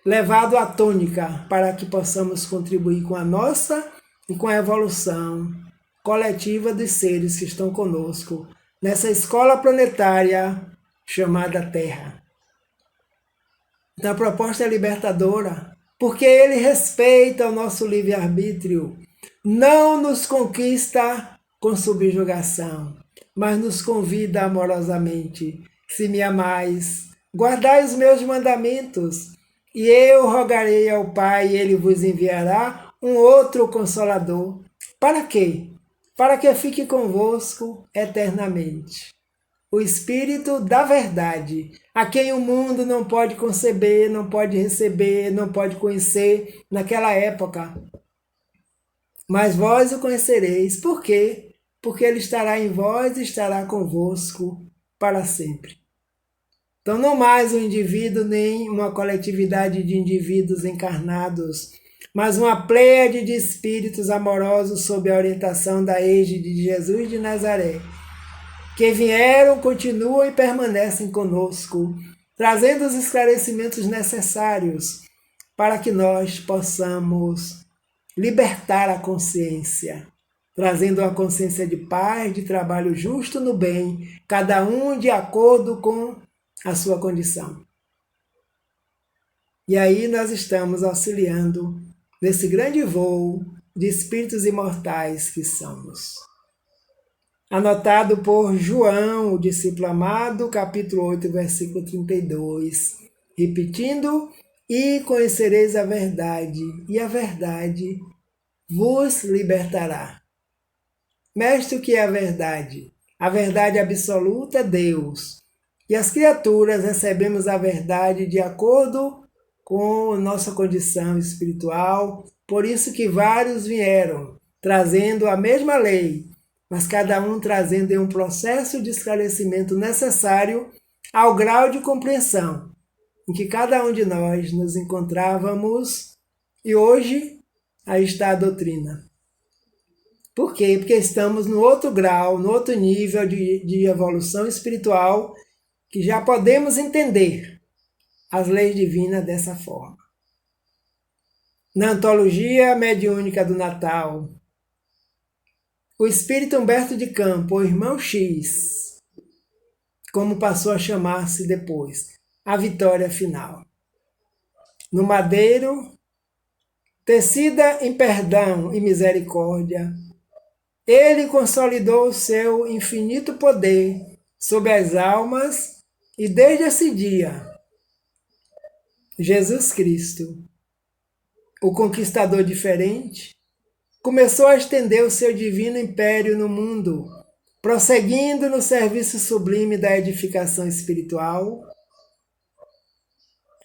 levados à tônica para que possamos contribuir com a nossa e com a evolução coletiva dos seres que estão conosco nessa escola planetária chamada Terra. Então a proposta é libertadora, porque ele respeita o nosso livre-arbítrio, não nos conquista com subjugação, mas nos convida amorosamente. Se me amais, guardai os meus mandamentos, e eu rogarei ao Pai, e ele vos enviará um outro Consolador. Para quê? Para que fique convosco eternamente. O Espírito da verdade, a quem o mundo não pode conceber, não pode receber, não pode conhecer naquela época. Mas vós o conhecereis. Por quê? Porque ele estará em vós e estará convosco para sempre. Então não mais um indivíduo nem uma coletividade de indivíduos encarnados, mas uma pleiade de espíritos amorosos sob a orientação da égide de Jesus de Nazaré, que vieram, continuam e permanecem conosco, trazendo os esclarecimentos necessários para que nós possamos libertar a consciência, trazendo uma consciência de paz, de trabalho justo no bem, cada um de acordo com a sua condição. E aí nós estamos auxiliando nesse grande voo de espíritos imortais que somos. Anotado por João, o discípulo amado, capítulo 8, versículo 32. Repetindo, e conhecereis a verdade, e a verdade vos libertará. Mestre, o que é a verdade? A verdade absoluta é Deus. E as criaturas recebemos a verdade de acordo com a nossa condição espiritual. Por isso que vários vieram, trazendo a mesma lei, mas cada um trazendo em um processo de esclarecimento necessário ao grau de compreensão em que cada um de nós nos encontrávamos, e hoje aí está a doutrina. Por quê? Porque estamos no outro grau, no outro nível de evolução espiritual, que já podemos entender as leis divinas dessa forma. Na antologia mediúnica do Natal, o espírito Humberto de Campos, o irmão X, como passou a chamar-se depois, a vitória final. No madeiro, tecida em perdão e misericórdia, ele consolidou o seu infinito poder sobre as almas e desde esse dia, Jesus Cristo, o conquistador diferente, começou a estender o seu divino império no mundo, prosseguindo no serviço sublime da edificação espiritual,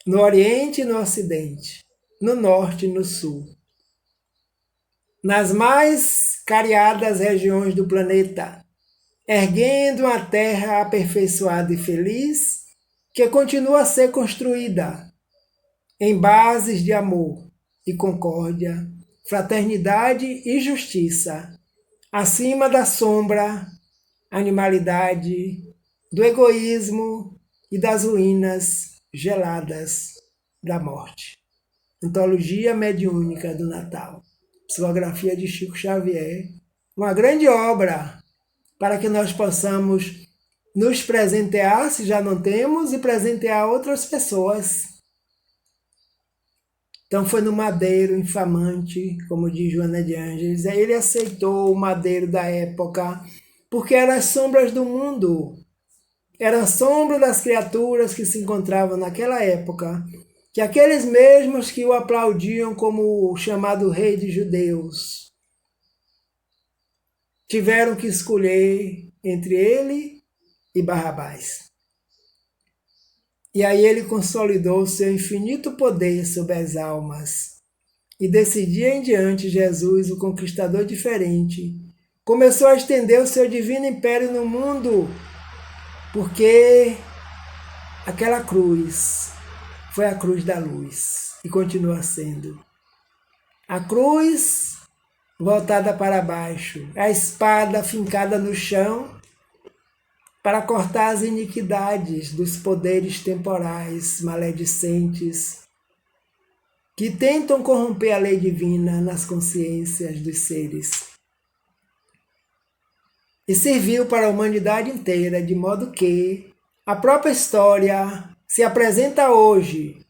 no Oriente e no Ocidente, no Norte e no Sul, nas mais cariadas regiões do planeta, erguendo uma terra aperfeiçoada e feliz, que continua a ser construída em bases de amor e concórdia, fraternidade e justiça, acima da sombra, animalidade, do egoísmo e das ruínas geladas da morte. Antologia mediúnica do Natal, psicografia de Chico Xavier, uma grande obra para que nós possamos nos presentear, se já não temos, e presentear outras pessoas. Então foi no madeiro infamante, como diz Joana de Ângeles, ele aceitou o madeiro da época, porque eram as sombras do mundo, era a sombra das criaturas que se encontravam naquela época, que aqueles mesmos que o aplaudiam como o chamado rei de judeus, tiveram que escolher entre ele e Barrabás. E aí ele consolidou seu infinito poder sobre as almas. E desse dia em diante, Jesus, o conquistador diferente, começou a estender o seu divino império no mundo, porque aquela cruz foi a cruz da luz e continua sendo. A cruz voltada para baixo, a espada fincada no chão para cortar as iniquidades dos poderes temporais maledicentes que tentam corromper a lei divina nas consciências dos seres. E serviu para a humanidade inteira, de modo que a própria história se apresenta hoje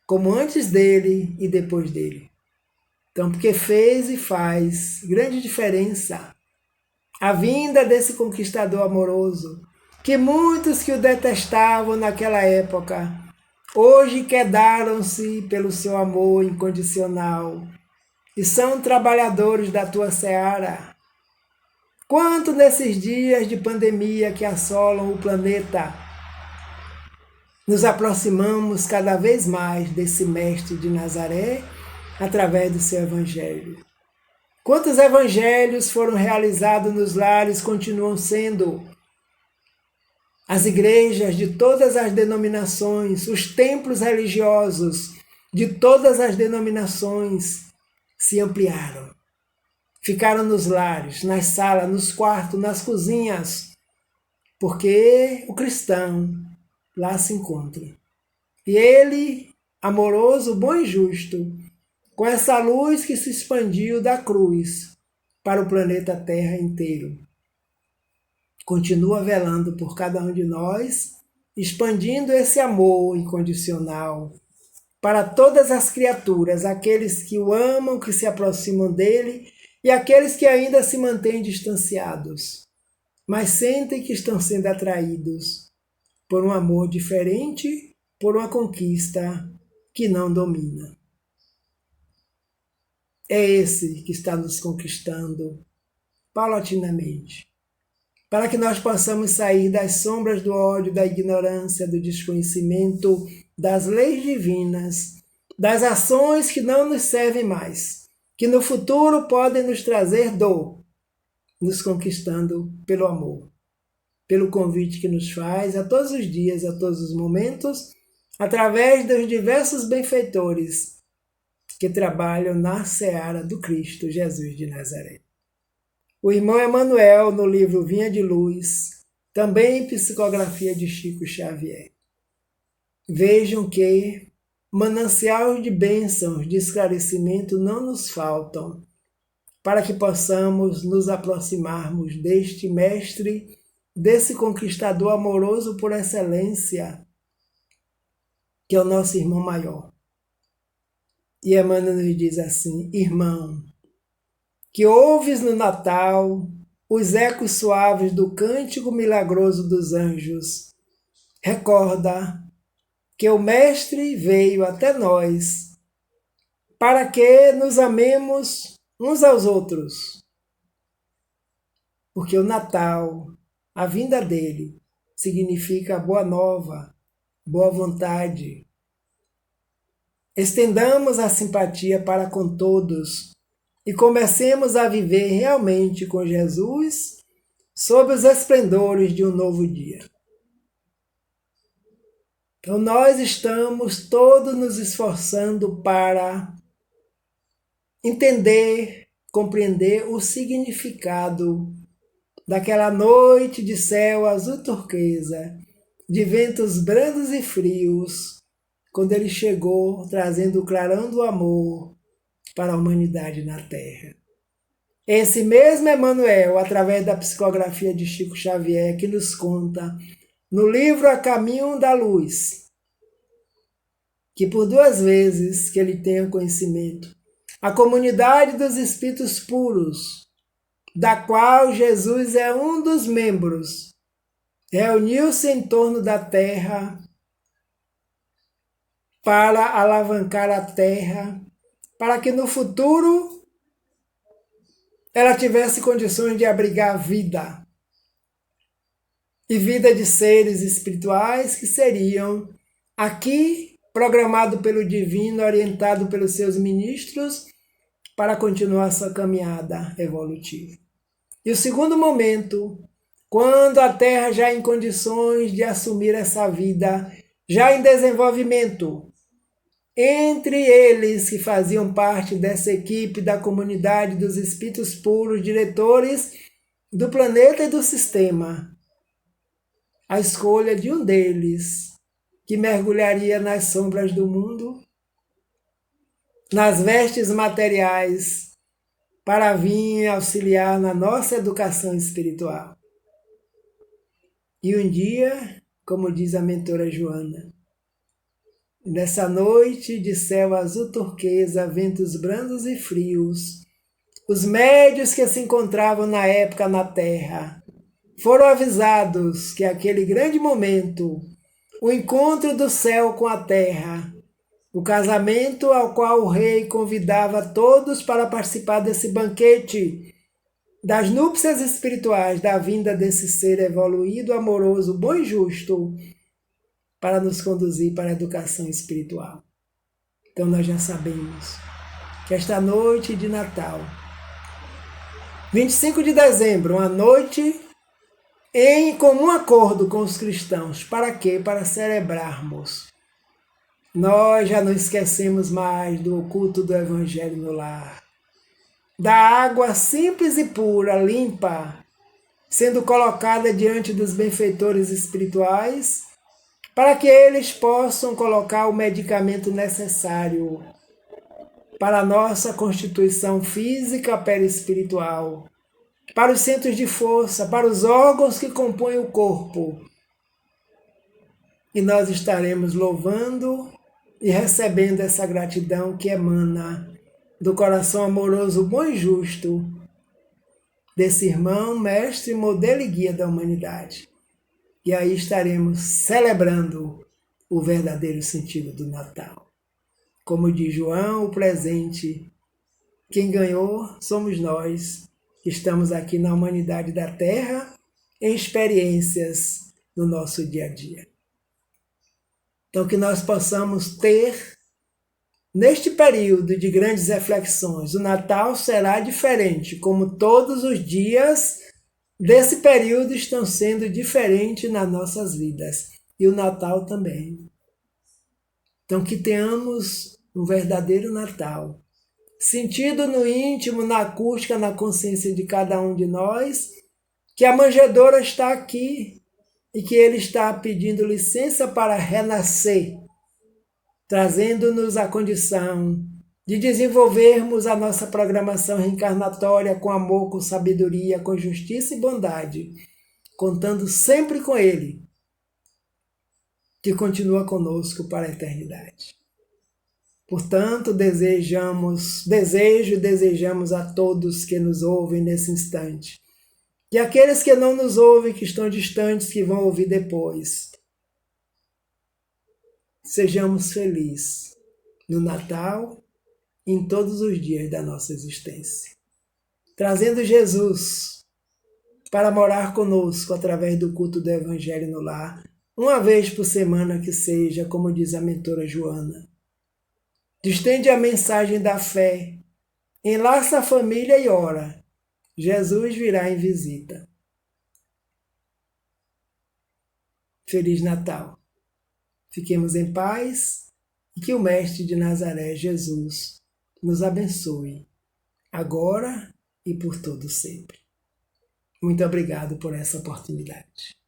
como antes dele e depois dele. Então, porque fez e faz grande diferença a vinda desse conquistador amoroso, que muitos que o detestavam naquela época, hoje quedaram-se pelo seu amor incondicional e são trabalhadores da tua seara. Quanto nesses dias de pandemia que assolam o planeta, nos aproximamos cada vez mais desse Mestre de Nazaré através do seu Evangelho. Quantos evangelhos foram realizados nos lares continuam sendo? As igrejas de todas as denominações, os templos religiosos de todas as denominações se ampliaram. Ficaram nos lares, nas salas, nos quartos, nas cozinhas, porque o cristão lá se encontra. E ele, amoroso, bom e justo, com essa luz que se expandiu da cruz para o planeta Terra inteiro, continua velando por cada um de nós, expandindo esse amor incondicional para todas as criaturas, aqueles que o amam, que se aproximam dele, e aqueles que ainda se mantêm distanciados, mas sentem que estão sendo atraídos por um amor diferente, por uma conquista que não domina. É esse que está nos conquistando paulatinamente, para que nós possamos sair das sombras do ódio, da ignorância, do desconhecimento, das leis divinas, das ações que não nos servem mais, que no futuro podem nos trazer dor, nos conquistando pelo amor, pelo convite que nos faz a todos os dias, a todos os momentos, através dos diversos benfeitores que trabalham na seara do Cristo Jesus de Nazaré. O irmão Emanuel, no livro Vinha de Luz, também psicografia de Chico Xavier. Vejam que mananciais de bênçãos, de esclarecimento não nos faltam, para que possamos nos aproximarmos deste mestre, desse conquistador amoroso por excelência, que é o nosso irmão maior. E Emmanuel nos diz assim: irmão, que ouves no Natal os ecos suaves do cântico milagroso dos anjos, recorda que o Mestre veio até nós para que nos amemos uns aos outros. Porque o Natal, a vinda dele, significa boa nova, boa vontade. Estendamos a simpatia para com todos e comecemos a viver realmente com Jesus sob os esplendores de um novo dia. Então nós estamos todos nos esforçando para entender, compreender o significado daquela noite de céu azul turquesa, de ventos brandos e frios, quando ele chegou trazendo o clarão do amor para a humanidade na Terra. Esse mesmo Emmanuel, através da psicografia de Chico Xavier, que nos conta no livro A Caminho da Luz, que por 2 vezes que ele tenha conhecimento, a comunidade dos espíritos puros, da qual Jesus é um dos membros, reuniu-se em torno da Terra para alavancar a Terra, para que no futuro ela tivesse condições de abrigar vida, e vida de seres espirituais que seriam aqui programado pelo divino, orientado pelos seus ministros para continuar sua caminhada evolutiva. E o segundo momento, quando a Terra já em condições de assumir essa vida, já em desenvolvimento, entre eles que faziam parte dessa equipe da comunidade dos espíritos puros, diretores do planeta e do sistema, a escolha de um deles, que mergulharia nas sombras do mundo, nas vestes materiais, para vir auxiliar na nossa educação espiritual. E um dia, como diz a mentora Joana, nessa noite de céu azul turquesa, ventos brandos e frios, os médios que se encontravam na época na Terra foram avisados que aquele grande momento, o encontro do céu com a Terra, o casamento ao qual o rei convidava todos para participar desse banquete, das núpcias espirituais, da vinda desse ser evoluído, amoroso, bom e justo, para nos conduzir para a educação espiritual. Então nós já sabemos que esta noite de Natal, 25 de dezembro, uma noite em comum acordo com os cristãos. Para quê? Para celebrarmos. Nós já não esquecemos mais do culto do Evangelho no lar, da água simples e pura, limpa, sendo colocada diante dos benfeitores espirituais, para que eles possam colocar o medicamento necessário para a nossa constituição física perispiritual, para os centros de força, para os órgãos que compõem o corpo. E nós estaremos louvando e recebendo essa gratidão que emana do coração amoroso, bom e justo, desse irmão, mestre, modelo e guia da humanidade. E aí estaremos celebrando o verdadeiro sentido do Natal. Como diz João, o presente, quem ganhou somos nós, que estamos aqui na humanidade da Terra, em experiências no nosso dia a dia. Então, que nós possamos ter, neste período de grandes reflexões, o Natal será diferente, como todos os dias desse período estão sendo diferentes nas nossas vidas. E o Natal também. Então, que tenhamos um verdadeiro Natal, sentido no íntimo, na acústica, na consciência de cada um de nós, que a manjedoura está aqui, e que Ele está pedindo licença para renascer, trazendo-nos a condição de desenvolvermos a nossa programação reencarnatória com amor, com sabedoria, com justiça e bondade, contando sempre com Ele, que continua conosco para a eternidade. Portanto, desejamos a todos que nos ouvem nesse instante, e aqueles que não nos ouvem, que estão distantes, que vão ouvir depois. Sejamos felizes no Natal e em todos os dias da nossa existência, trazendo Jesus para morar conosco através do culto do Evangelho no lar, uma vez por semana que seja, como diz a mentora Joana. Distende a mensagem da fé, enlaça a família e ora. Jesus virá em visita. Feliz Natal. Fiquemos em paz e que o Mestre de Nazaré, Jesus, nos abençoe, agora e por todo sempre. Muito obrigado por essa oportunidade.